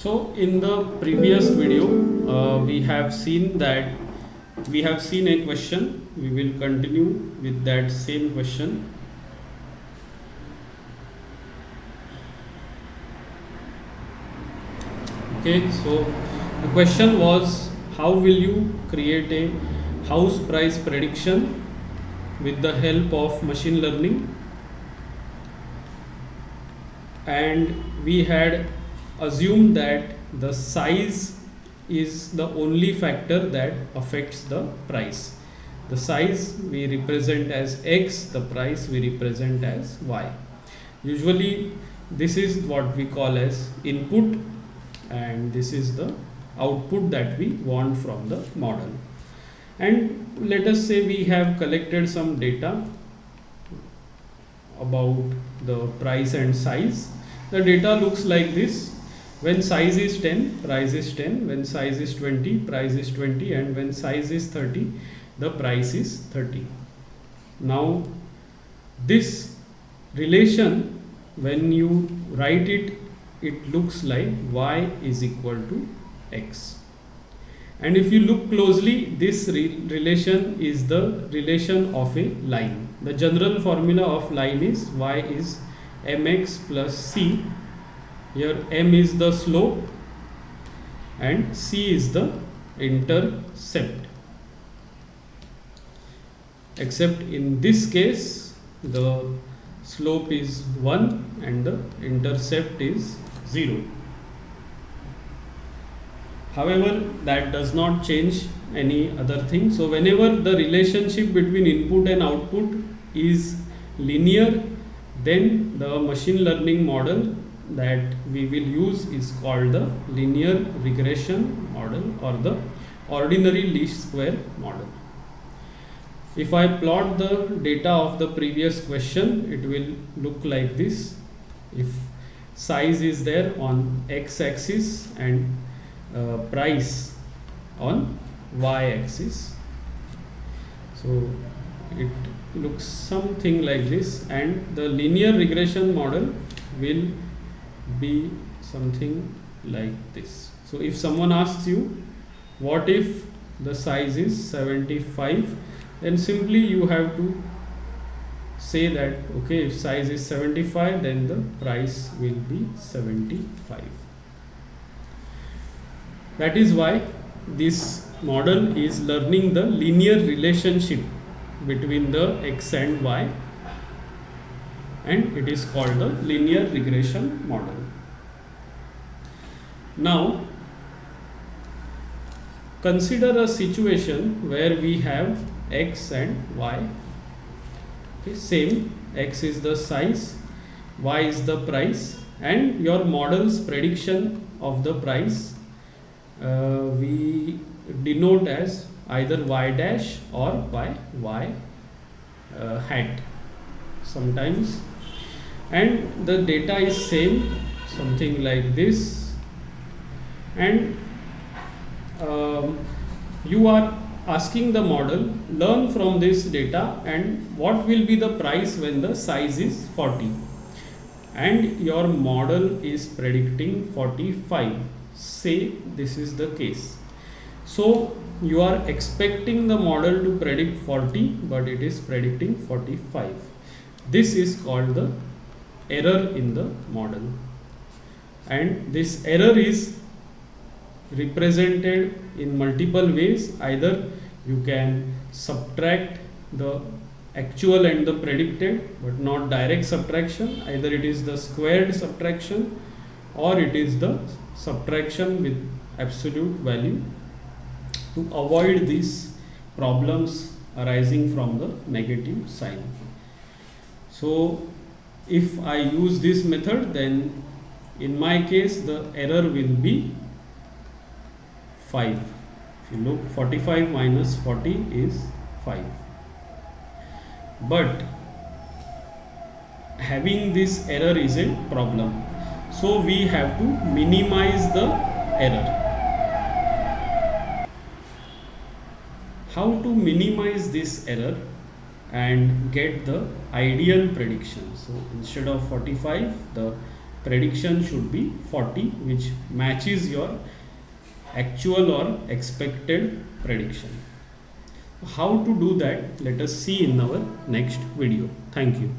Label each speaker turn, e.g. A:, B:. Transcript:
A: So in the previous video we have seen a question. We will continue with that same question. Okay, so the question was, how will you create a house price prediction with the help of machine learning? And we had assumed that the size is the only factor that affects the price. The size we represent as X, the price we represent as Y. Usually this is what we call as input, and this is the output that we want from the model. And let us say we have collected some data about the price and size. The data looks like this. When size is 10, price is 10. When size is 20, price is 20. And when size is 30, the price is 30. Now this relation, when you write it, it looks like Y is equal to X. And if you look closely, this relation is the relation of a line. The general formula of line is Y is mx plus c. Here m is the slope and c is the intercept. Except in this case, the slope is 1 and the intercept is 0. However, that does not change any other thing. So whenever the relationship between input and output is linear, then the machine learning model that we will use is called the linear regression model or the ordinary least square model. If I plot the data of the previous question, it will look like this. If size is there on x-axis and price on y-axis, so it looks something like this, and the linear regression model will be something like this. So if someone asks you what if the size is 75, then simply you have to say that okay, if size is 75, then the price will be 75. That is why this model is learning the linear relationship between the x and y, and it is called the linear regression model. Now consider a situation where we have x and y. Okay, same, x is the size, y is the price, and your model's prediction of the price we denote as either y dash or by y hat sometimes, and the data is same, something like this, and you are asking the model, learn from this data and what will be the price when the size is 40, and your model is predicting 45. Say this is the case. So you are expecting the model to predict 40, but it is predicting 45. This is called the error in the model, and this error is represented in multiple ways. Either you can subtract the actual and the predicted, but not direct subtraction. Either it is the squared subtraction or it is the subtraction with absolute value, to avoid these problems arising from the negative sign. So if I use this method, then in my case the error will be 5. If you look, 45 minus 40 is 5. But having this error is a problem. So we have to minimize the error. How to minimize this error and get the ideal prediction? So instead of 45, the prediction should be 40, which matches your actual or expected prediction. How to do that, let us see in our next video. Thank you.